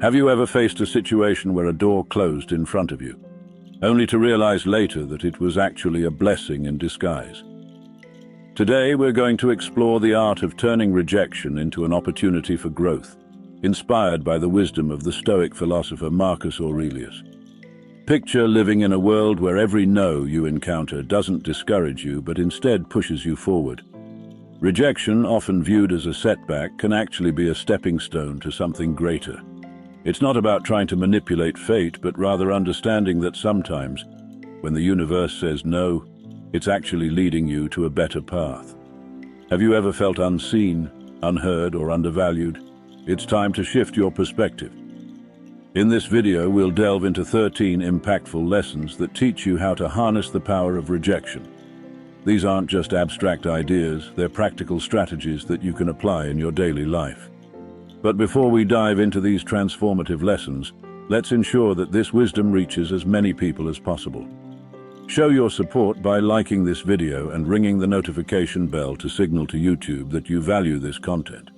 Have you ever faced a situation where a door closed in front of you, only to realize later that it was actually a blessing in disguise? Today, we're going to explore the art of turning rejection into an opportunity for growth, inspired by the wisdom of the Stoic philosopher Marcus Aurelius. Picture living in a world where every no you encounter doesn't discourage you, but instead pushes you forward. Rejection, often viewed as a setback, can actually be a stepping stone to something greater. It's not about trying to manipulate fate, but rather understanding that sometimes, when the universe says no, it's actually leading you to a better path. Have you ever felt unseen, unheard, or undervalued? It's time to shift your perspective. In this video, we'll delve into 13 impactful lessons that teach you how to harness the power of rejection. These aren't just abstract ideas, they're practical strategies that you can apply in your daily life. But before we dive into these transformative lessons, let's ensure that this wisdom reaches as many people as possible. Show your support by liking this video and ringing the notification bell to signal to YouTube that you value this content.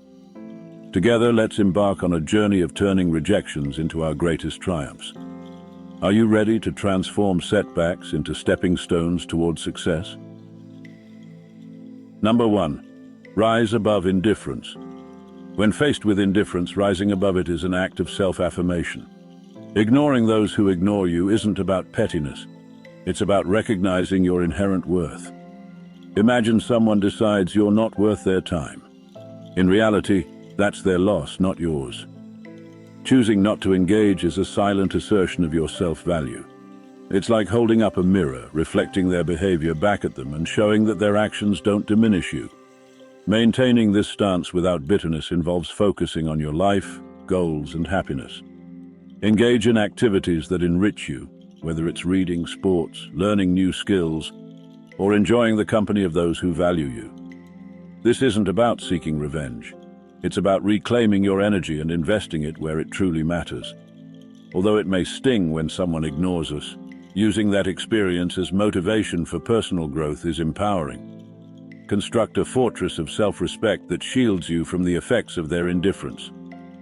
Together, let's embark on a journey of turning rejections into our greatest triumphs. Are you ready to transform setbacks into stepping stones toward success? Number 1. Rise above indifference. When faced with indifference, rising above it is an act of self-affirmation. Ignoring those who ignore you isn't about pettiness. It's about recognizing your inherent worth. Imagine someone decides you're not worth their time. In reality, that's their loss, not yours. Choosing not to engage is a silent assertion of your self-value. It's like holding up a mirror, reflecting their behavior back at them and showing that their actions don't diminish you. Maintaining this stance without bitterness involves focusing on your life, goals, and happiness. Engage in activities that enrich you, whether it's reading, sports, learning new skills, or enjoying the company of those who value you. This isn't about seeking revenge. It's about reclaiming your energy and investing it where it truly matters. Although it may sting when someone ignores us, using that experience as motivation for personal growth is empowering. Construct a fortress of self-respect that shields you from the effects of their indifference.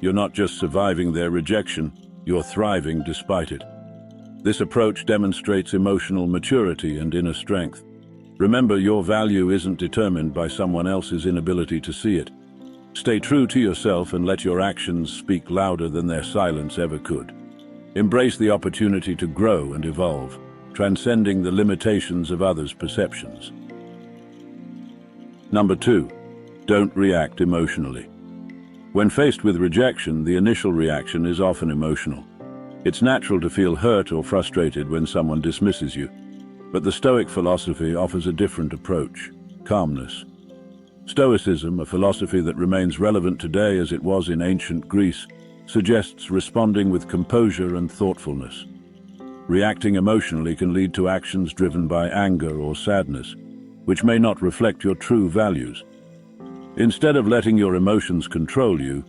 You're not just surviving their rejection, you're thriving despite it. This approach demonstrates emotional maturity and inner strength. Remember, your value isn't determined by someone else's inability to see it. Stay true to yourself and let your actions speak louder than their silence ever could. Embrace the opportunity to grow and evolve, transcending the limitations of others' perceptions. Number 2. Don't react emotionally. When faced with rejection, the initial reaction is often emotional. It's natural to feel hurt or frustrated when someone dismisses you, but the Stoic philosophy offers a different approach: calmness. Stoicism, a philosophy that remains relevant today as it was in ancient Greece, suggests responding with composure and thoughtfulness. Reacting emotionally can lead to actions driven by anger or sadness, which may not reflect your true values. Instead of letting your emotions control you,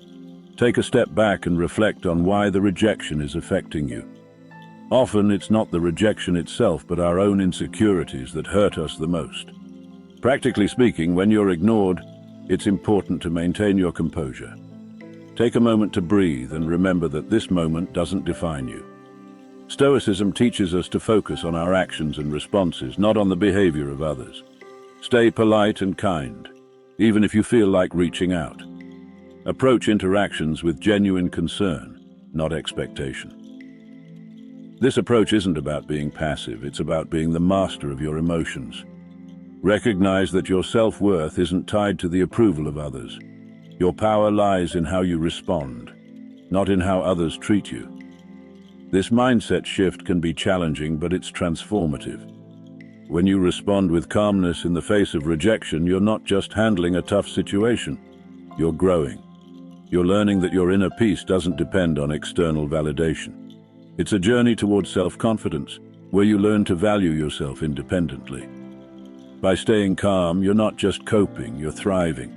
take a step back and reflect on why the rejection is affecting you. Often, it's not the rejection itself, but our own insecurities that hurt us the most. Practically speaking, when you're ignored, it's important to maintain your composure. Take a moment to breathe and remember that this moment doesn't define you. Stoicism teaches us to focus on our actions and responses, not on the behavior of others. Stay polite and kind, even if you feel like reaching out. Approach interactions with genuine concern, not expectation. This approach isn't about being passive, it's about being the master of your emotions. Recognize that your self-worth isn't tied to the approval of others. Your power lies in how you respond, not in how others treat you. This mindset shift can be challenging, but it's transformative. When you respond with calmness in the face of rejection, you're not just handling a tough situation, you're growing. You're learning that your inner peace doesn't depend on external validation. It's a journey towards self-confidence, where you learn to value yourself independently. By staying calm, you're not just coping, you're thriving.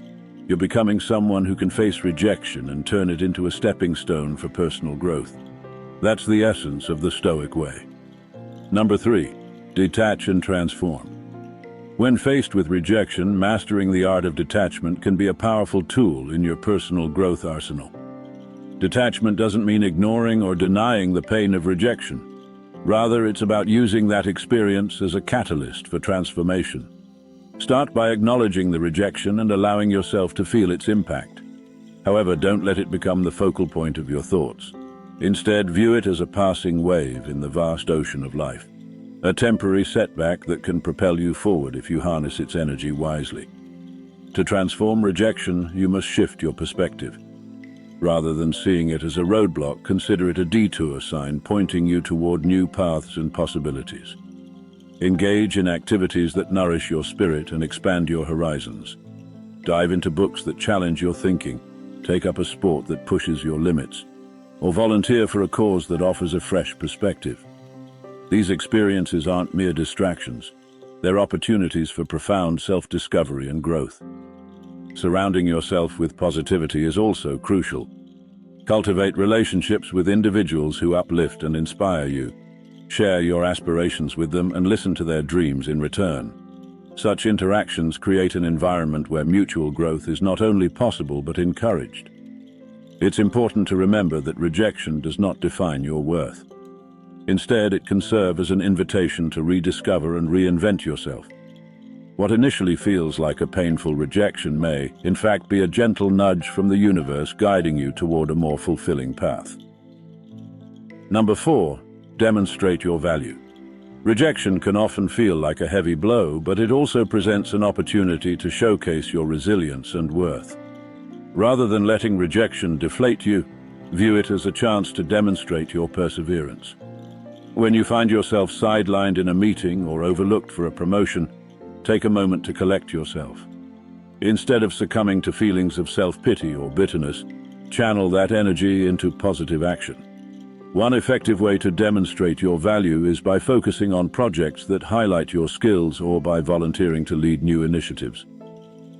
You're becoming someone who can face rejection and turn it into a stepping stone for personal growth. That's the essence of the Stoic way. Number 3. Detach and transform. When faced with rejection, mastering the art of detachment can be a powerful tool in your personal growth arsenal. Detachment doesn't mean ignoring or denying the pain of rejection. Rather, it's about using that experience as a catalyst for transformation. Start by acknowledging the rejection and allowing yourself to feel its impact. However, don't let it become the focal point of your thoughts. Instead, view it as a passing wave in the vast ocean of life, a temporary setback that can propel you forward if you harness its energy wisely. To transform rejection, you must shift your perspective. Rather than seeing it as a roadblock, consider it a detour sign pointing you toward new paths and possibilities. Engage in activities that nourish your spirit and expand your horizons. Dive into books that challenge your thinking, take up a sport that pushes your limits, or volunteer for a cause that offers a fresh perspective. These experiences aren't mere distractions. They're opportunities for profound self-discovery and growth. Surrounding yourself with positivity is also crucial. Cultivate relationships with individuals who uplift and inspire you. Share your aspirations with them and listen to their dreams in return. Such interactions create an environment where mutual growth is not only possible but encouraged. It's important to remember that rejection does not define your worth. Instead, it can serve as an invitation to rediscover and reinvent yourself. What initially feels like a painful rejection may, in fact, be a gentle nudge from the universe guiding you toward a more fulfilling path. Number 4, demonstrate your value. Rejection can often feel like a heavy blow, but it also presents an opportunity to showcase your resilience and worth. Rather than letting rejection deflate you, view it as a chance to demonstrate your perseverance. When you find yourself sidelined in a meeting or overlooked for a promotion, take a moment to collect yourself. Instead of succumbing to feelings of self-pity or bitterness, channel that energy into positive action. One effective way to demonstrate your value is by focusing on projects that highlight your skills or by volunteering to lead new initiatives.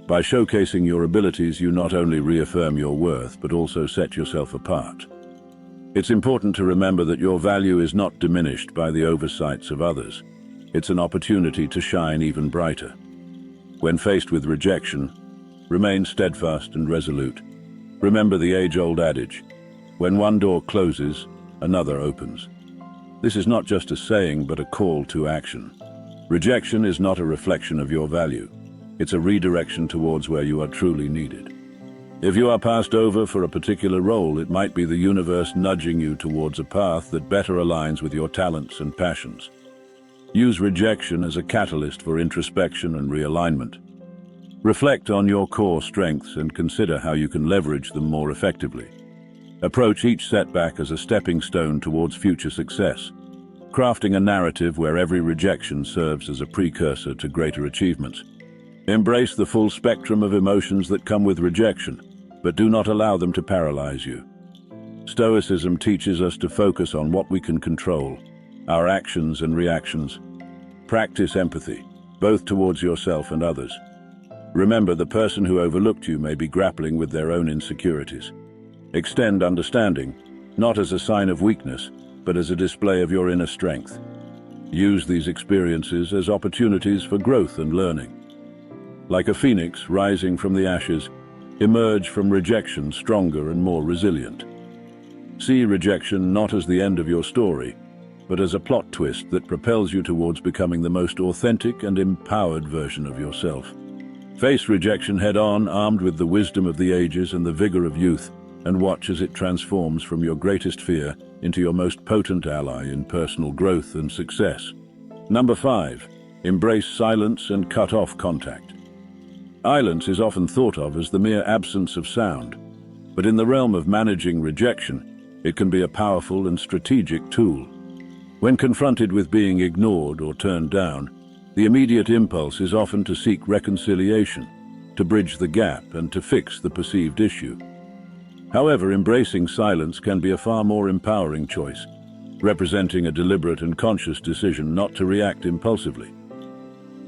By showcasing your abilities, you not only reaffirm your worth, but also set yourself apart. It's important to remember that your value is not diminished by the oversights of others. It's an opportunity to shine even brighter. When faced with rejection, remain steadfast and resolute. Remember the age-old adage, when one door closes, another opens. This is not just a saying, but a call to action. Rejection is not a reflection of your value. It's a redirection towards where you are truly needed. If you are passed over for a particular role, it might be the universe nudging you towards a path that better aligns with your talents and passions. Use rejection as a catalyst for introspection and realignment. Reflect on your core strengths and consider how you can leverage them more effectively. Approach each setback as a stepping stone towards future success, crafting a narrative where every rejection serves as a precursor to greater achievements. Embrace the full spectrum of emotions that come with rejection, but do not allow them to paralyze you. Stoicism teaches us to focus on what we can control, our actions and reactions. Practice empathy, both towards yourself and others. Remember, the person who overlooked you may be grappling with their own insecurities. Extend understanding, not as a sign of weakness, but as a display of your inner strength. Use these experiences as opportunities for growth and learning. Like a phoenix rising from the ashes, emerge from rejection stronger and more resilient. See rejection not as the end of your story, but as a plot twist that propels you towards becoming the most authentic and empowered version of yourself. Face rejection head-on, armed with the wisdom of the ages and the vigor of youth, and watch as it transforms from your greatest fear into your most potent ally in personal growth and success. Number 5, embrace silence and cut off contact. Silence is often thought of as the mere absence of sound, but in the realm of managing rejection, it can be a powerful and strategic tool. When confronted with being ignored or turned down, the immediate impulse is often to seek reconciliation, to bridge the gap and to fix the perceived issue. However, embracing silence can be a far more empowering choice, representing a deliberate and conscious decision not to react impulsively.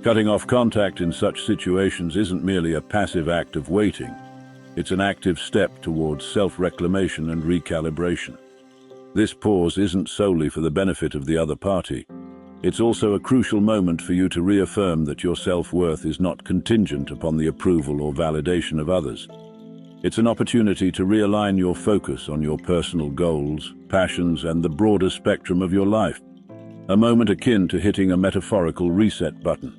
Cutting off contact in such situations isn't merely a passive act of waiting. It's an active step towards self-reclamation and recalibration. This pause isn't solely for the benefit of the other party. It's also a crucial moment for you to reaffirm that your self-worth is not contingent upon the approval or validation of others. It's an opportunity to realign your focus on your personal goals, passions, and the broader spectrum of your life. A moment akin to hitting a metaphorical reset button,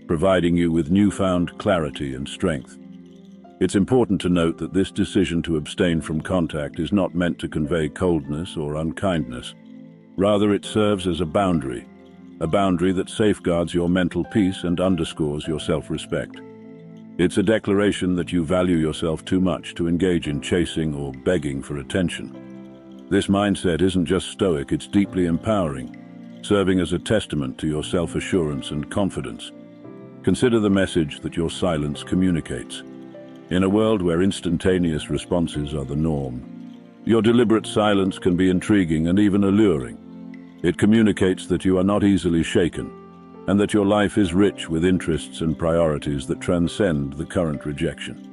providing you with newfound clarity and strength. It's important to note that this decision to abstain from contact is not meant to convey coldness or unkindness. Rather, it serves as a boundary that safeguards your mental peace and underscores your self-respect. It's a declaration that you value yourself too much to engage in chasing or begging for attention. This mindset isn't just stoic, it's deeply empowering, serving as a testament to your self-assurance and confidence. Consider the message that your silence communicates. In a world where instantaneous responses are the norm, your deliberate silence can be intriguing and even alluring. It communicates that you are not easily shaken, and that your life is rich with interests and priorities that transcend the current rejection.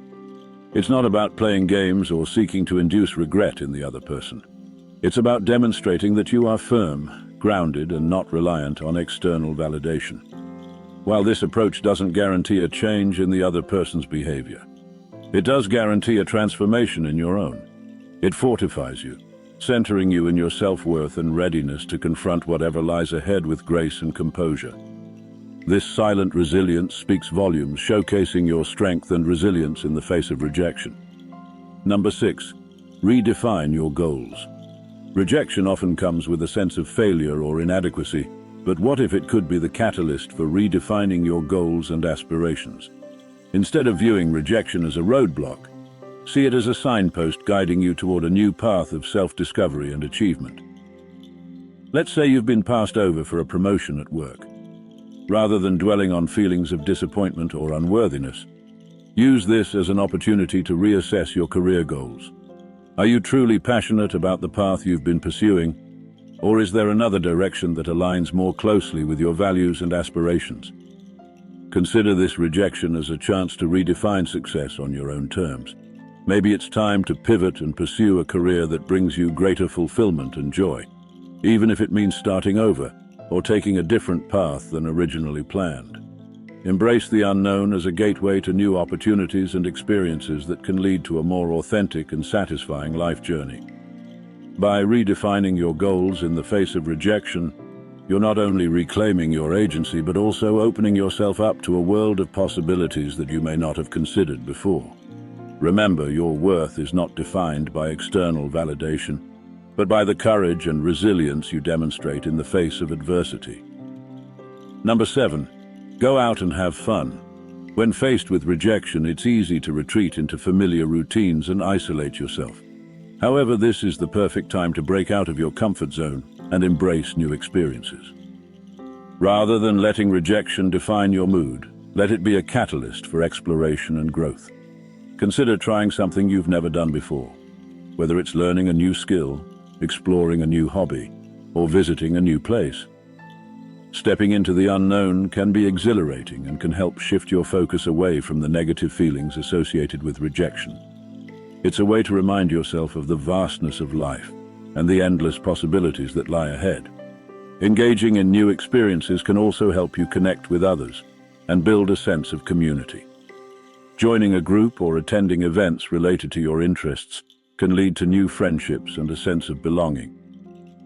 It's not about playing games or seeking to induce regret in the other person. It's about demonstrating that you are firm, grounded, and not reliant on external validation. While this approach doesn't guarantee a change in the other person's behavior, it does guarantee a transformation in your own. It fortifies you, centering you in your self-worth and readiness to confront whatever lies ahead with grace and composure. This silent resilience speaks volumes, showcasing your strength and resilience in the face of rejection. Number 6, redefine your goals. Rejection often comes with a sense of failure or inadequacy, but what if it could be the catalyst for redefining your goals and aspirations? Instead of viewing rejection as a roadblock, see it as a signpost guiding you toward a new path of self-discovery and achievement. Let's say you've been passed over for a promotion at work. Rather than dwelling on feelings of disappointment or unworthiness, use this as an opportunity to reassess your career goals. Are you truly passionate about the path you've been pursuing, or is there another direction that aligns more closely with your values and aspirations? Consider this rejection as a chance to redefine success on your own terms. Maybe it's time to pivot and pursue a career that brings you greater fulfillment and joy, even if it means starting over or taking a different path than originally planned. Embrace the unknown as a gateway to new opportunities and experiences that can lead to a more authentic and satisfying life journey. By redefining your goals in the face of rejection, you're not only reclaiming your agency but also opening yourself up to a world of possibilities that you may not have considered before. Remember, your worth is not defined by external validation, but by the courage and resilience you demonstrate in the face of adversity. Number 7, go out and have fun. When faced with rejection, it's easy to retreat into familiar routines and isolate yourself. However, this is the perfect time to break out of your comfort zone and embrace new experiences. Rather than letting rejection define your mood, let it be a catalyst for exploration and growth. Consider trying something you've never done before, whether it's learning a new skill, exploring a new hobby, or visiting a new place. Stepping into the unknown can be exhilarating and can help shift your focus away from the negative feelings associated with rejection. It's a way to remind yourself of the vastness of life and the endless possibilities that lie ahead. Engaging in new experiences can also help you connect with others and build a sense of community. Joining a group or attending events related to your interests can lead to new friendships and a sense of belonging.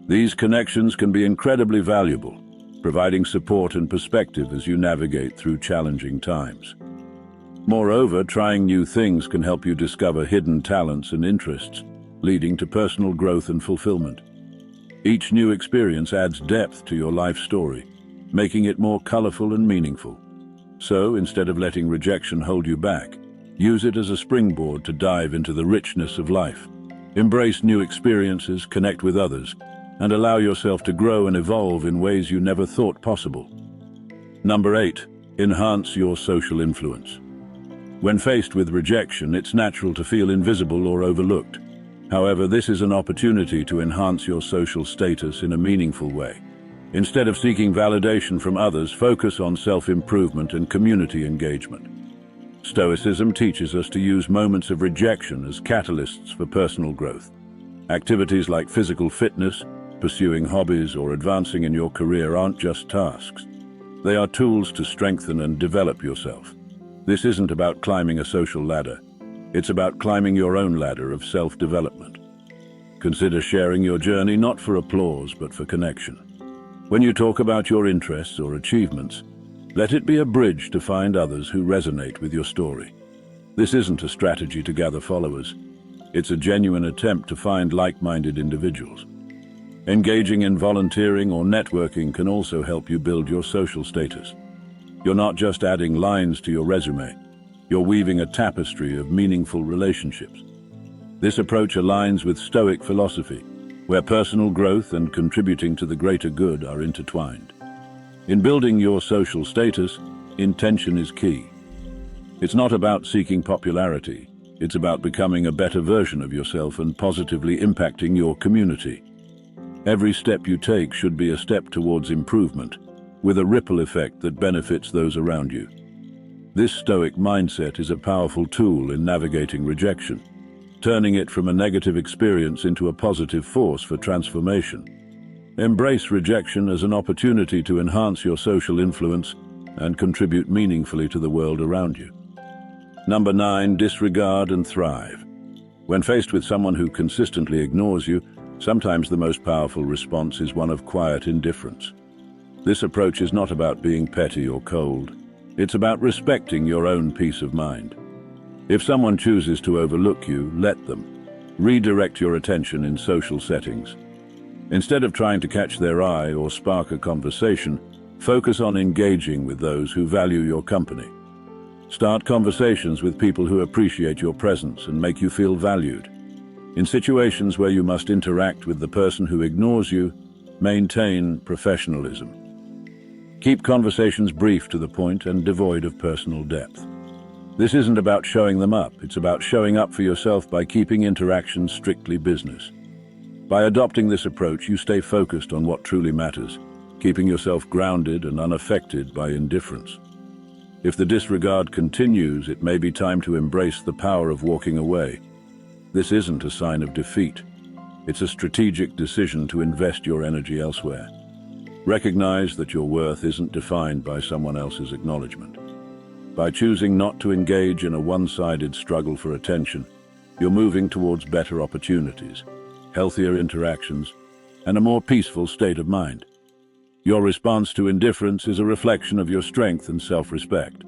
These connections can be incredibly valuable, providing support and perspective as you navigate through challenging times. Moreover, trying new things can help you discover hidden talents and interests, leading to personal growth and fulfillment. Each new experience adds depth to your life story, making it more colorful and meaningful. So, instead of letting rejection hold you back, use it as a springboard to dive into the richness of life. Embrace new experiences, connect with others, and allow yourself to grow and evolve in ways you never thought possible. Number 8, enhance your social influence. When faced with rejection, it's natural to feel invisible or overlooked. However, this is an opportunity to enhance your social status in a meaningful way. Instead of seeking validation from others, focus on self-improvement and community engagement. Stoicism teaches us to use moments of rejection as catalysts for personal growth. Activities like physical fitness, pursuing hobbies, or advancing in your career aren't just tasks. They are tools to strengthen and develop yourself. This isn't about climbing a social ladder. It's about climbing your own ladder of self-development. Consider sharing your journey not for applause but for connection. When you talk about your interests or achievements, let it be a bridge to find others who resonate with your story. This isn't a strategy to gather followers. It's a genuine attempt to find like-minded individuals. Engaging in volunteering or networking can also help you build your social status. You're not just adding lines to your resume, you're weaving a tapestry of meaningful relationships. This approach aligns with Stoic philosophy, where personal growth and contributing to the greater good are intertwined. In building your social status, intention is key. It's not about seeking popularity, it's about becoming a better version of yourself and positively impacting your community. Every step you take should be a step towards improvement, with a ripple effect that benefits those around you. This Stoic mindset is a powerful tool in navigating rejection, turning it from a negative experience into a positive force for transformation. Embrace rejection as an opportunity to enhance your social influence and contribute meaningfully to the world around you. Number 9, disregard and thrive. When faced with someone who consistently ignores you, sometimes the most powerful response is one of quiet indifference. This approach is not about being petty or cold. It's about respecting your own peace of mind. If someone chooses to overlook you, let them. Redirect your attention in social settings. Instead of trying to catch their eye or spark a conversation, focus on engaging with those who value your company. Start conversations with people who appreciate your presence and make you feel valued. In situations where you must interact with the person who ignores you, maintain professionalism. Keep conversations brief to the point and devoid of personal depth. This isn't about showing them up, it's about showing up for yourself by keeping interactions strictly business. By adopting this approach, you stay focused on what truly matters, keeping yourself grounded and unaffected by indifference. If the disregard continues, it may be time to embrace the power of walking away. This isn't a sign of defeat. It's a strategic decision to invest your energy elsewhere. Recognize that your worth isn't defined by someone else's acknowledgement. By choosing not to engage in a one-sided struggle for attention, you're moving towards better opportunities, healthier interactions, and a more peaceful state of mind. Your response to indifference is a reflection of your strength and self-respect.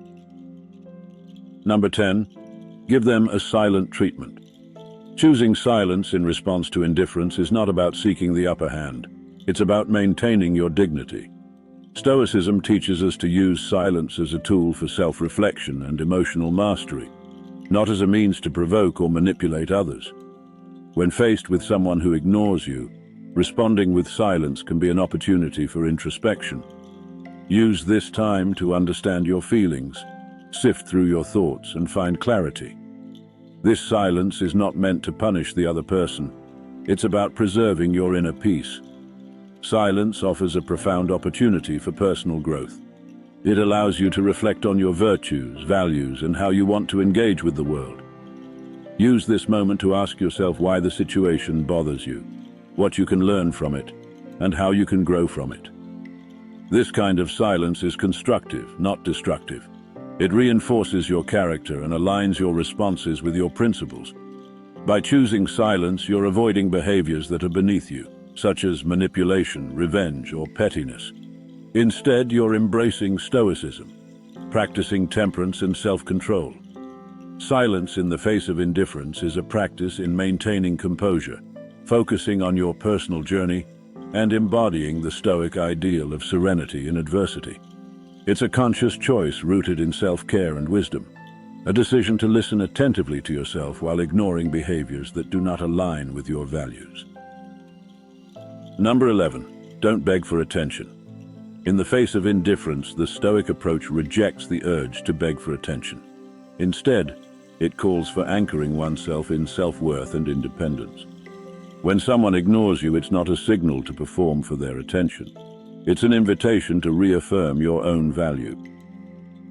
Number 10, give them a silent treatment. Choosing silence in response to indifference is not about seeking the upper hand. It's about maintaining your dignity. Stoicism teaches us to use silence as a tool for self-reflection and emotional mastery, not as a means to provoke or manipulate others. When faced with someone who ignores you, responding with silence can be an opportunity for introspection. Use this time to understand your feelings, sift through your thoughts, and find clarity. This silence is not meant to punish the other person. It's about preserving your inner peace. Silence offers a profound opportunity for personal growth. It allows you to reflect on your virtues, values, and how you want to engage with the world. Use this moment to ask yourself why the situation bothers you, what you can learn from it, and how you can grow from it. This kind of silence is constructive, not destructive. It reinforces your character and aligns your responses with your principles. By choosing silence, you're avoiding behaviors that are beneath you, such as manipulation, revenge, or pettiness. Instead, you're embracing Stoicism, practicing temperance and self-control. Silence in the face of indifference is a practice in maintaining composure, focusing on your personal journey, and embodying the Stoic ideal of serenity in adversity. It's a conscious choice rooted in self-care and wisdom, a decision to listen attentively to yourself while ignoring behaviors that do not align with your values. Number 11, don't beg for attention. In the face of indifference, the Stoic approach rejects the urge to beg for attention. Instead, it calls for anchoring oneself in self-worth and independence. When someone ignores you, it's not a signal to perform for their attention. It's an invitation to reaffirm your own value.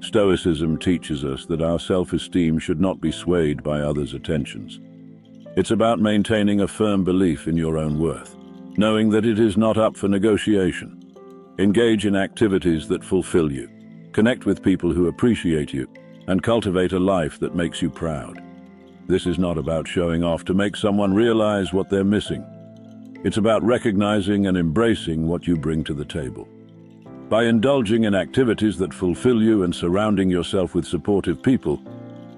Stoicism teaches us that our self-esteem should not be swayed by others' attentions. It's about maintaining a firm belief in your own worth, knowing that it is not up for negotiation. Engage in activities that fulfill you, connect with people who appreciate you, and cultivate a life that makes you proud. This is not about showing off to make someone realize what they're missing. It's about recognizing and embracing what you bring to the table. By indulging in activities that fulfill you and surrounding yourself with supportive people,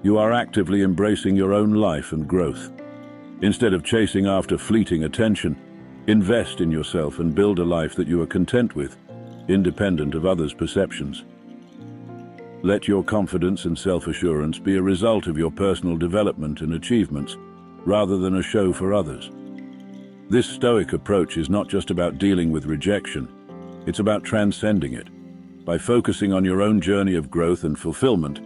you are actively embracing your own life and growth. Instead of chasing after fleeting attention, invest in yourself and build a life that you are content with, independent of others' perceptions. Let your confidence and self-assurance be a result of your personal development and achievements, rather than a show for others. This Stoic approach is not just about dealing with rejection, it's about transcending it. By focusing on your own journey of growth and fulfillment,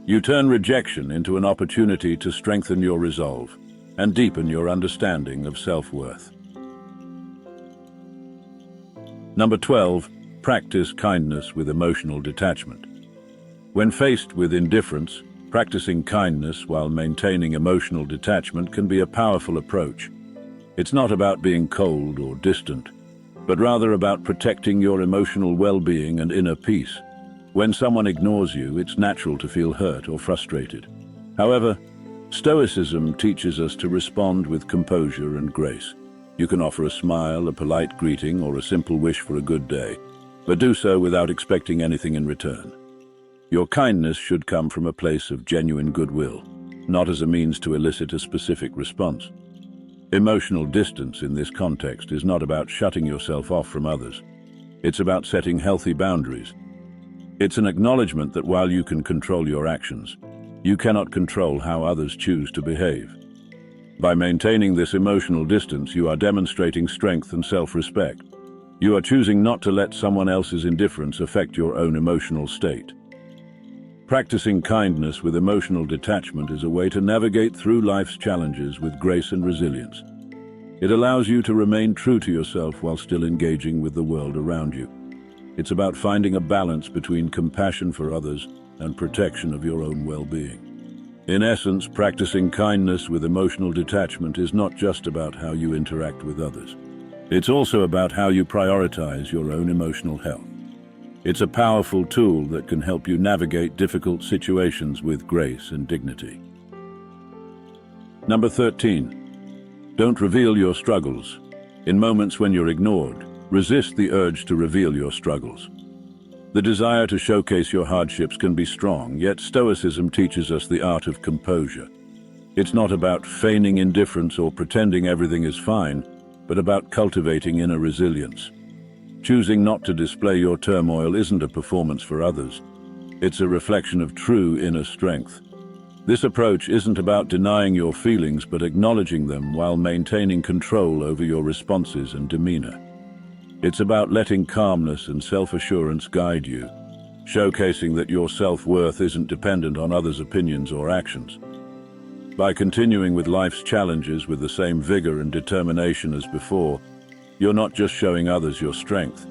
you turn rejection into an opportunity to strengthen your resolve and deepen your understanding of self-worth. Number 12, practice kindness with emotional detachment. When faced with indifference, practicing kindness while maintaining emotional detachment can be a powerful approach. It's not about being cold or distant, but rather about protecting your emotional well-being and inner peace. When someone ignores you, it's natural to feel hurt or frustrated. However, Stoicism teaches us to respond with composure and grace. You can offer a smile, a polite greeting, or a simple wish for a good day, but do so without expecting anything in return. Your kindness should come from a place of genuine goodwill, not as a means to elicit a specific response. Emotional distance in this context is not about shutting yourself off from others. It's about setting healthy boundaries. It's an acknowledgement that while you can control your actions, you cannot control how others choose to behave. By maintaining this emotional distance, you are demonstrating strength and self-respect. You are choosing not to let someone else's indifference affect your own emotional state. Practicing kindness with emotional detachment is a way to navigate through life's challenges with grace and resilience. It allows you to remain true to yourself while still engaging with the world around you. It's about finding a balance between compassion for others and protection of your own well-being. In essence, practicing kindness with emotional detachment is not just about how you interact with others. It's also about how you prioritize your own emotional health. It's a powerful tool that can help you navigate difficult situations with grace and dignity. Number 13. Don't reveal your struggles. In moments when you're ignored, resist the urge to reveal your struggles. The desire to showcase your hardships can be strong, yet Stoicism teaches us the art of composure. It's not about feigning indifference or pretending everything is fine, but about cultivating inner resilience. Choosing not to display your turmoil isn't a performance for others. It's a reflection of true inner strength. This approach isn't about denying your feelings, but acknowledging them while maintaining control over your responses and demeanor. It's about letting calmness and self-assurance guide you, showcasing that your self-worth isn't dependent on others' opinions or actions. By continuing with life's challenges with the same vigor and determination as before, you're not just showing others your strength,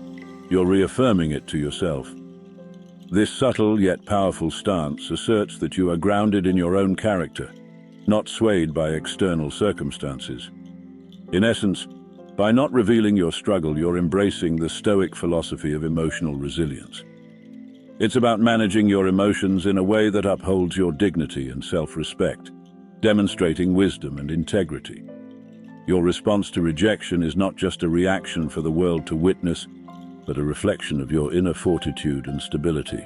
you're reaffirming it to yourself. This subtle yet powerful stance asserts that you are grounded in your own character, not swayed by external circumstances. In essence, by not revealing your struggle, you're embracing the Stoic philosophy of emotional resilience. It's about managing your emotions in a way that upholds your dignity and self-respect, demonstrating wisdom and integrity. Your response to rejection is not just a reaction for the world to witness, but a reflection of your inner fortitude and stability.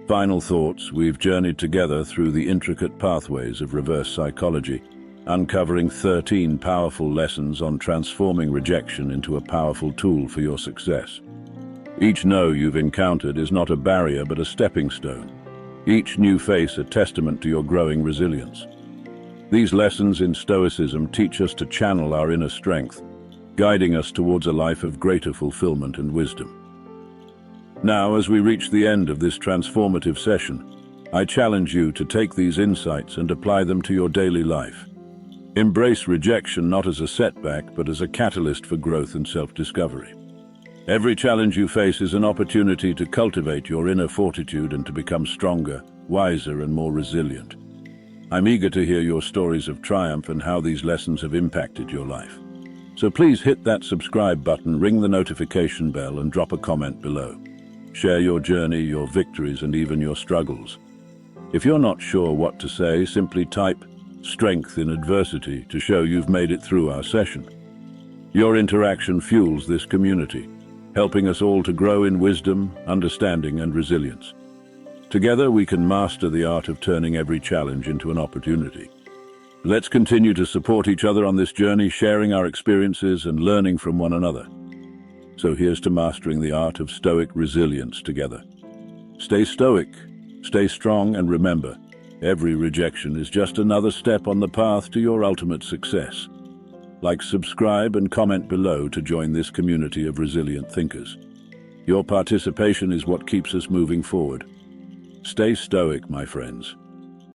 Final thoughts. We've journeyed together through the intricate pathways of reverse psychology, uncovering 13 powerful lessons on transforming rejection into a powerful tool for your success. Each no you've encountered is not a barrier but a stepping stone. Each new face a testament to your growing resilience. These lessons in Stoicism teach us to channel our inner strength, guiding us towards a life of greater fulfillment and wisdom. Now, as we reach the end of this transformative session, I challenge you to take these insights and apply them to your daily life. Embrace rejection not as a setback, but as a catalyst for growth and self-discovery. Every challenge you face is an opportunity to cultivate your inner fortitude and to become stronger, wiser, and more resilient. I'm eager to hear your stories of triumph and how these lessons have impacted your life. So please hit that subscribe button, ring the notification bell, and drop a comment below. Share your journey, your victories, and even your struggles. If you're not sure what to say, simply type strength in adversity to show you've made it through our session. Your interaction fuels this community, helping us all to grow in wisdom, understanding, and resilience. Together, we can master the art of turning every challenge into an opportunity. Let's continue to support each other on this journey, sharing our experiences and learning from one another. So here's to mastering the art of Stoic resilience together. Stay stoic, stay strong, and remember, every rejection is just another step on the path to your ultimate success. Like, subscribe, and comment below to join this community of resilient thinkers. Your participation is what keeps us moving forward. Stay stoic, my friends.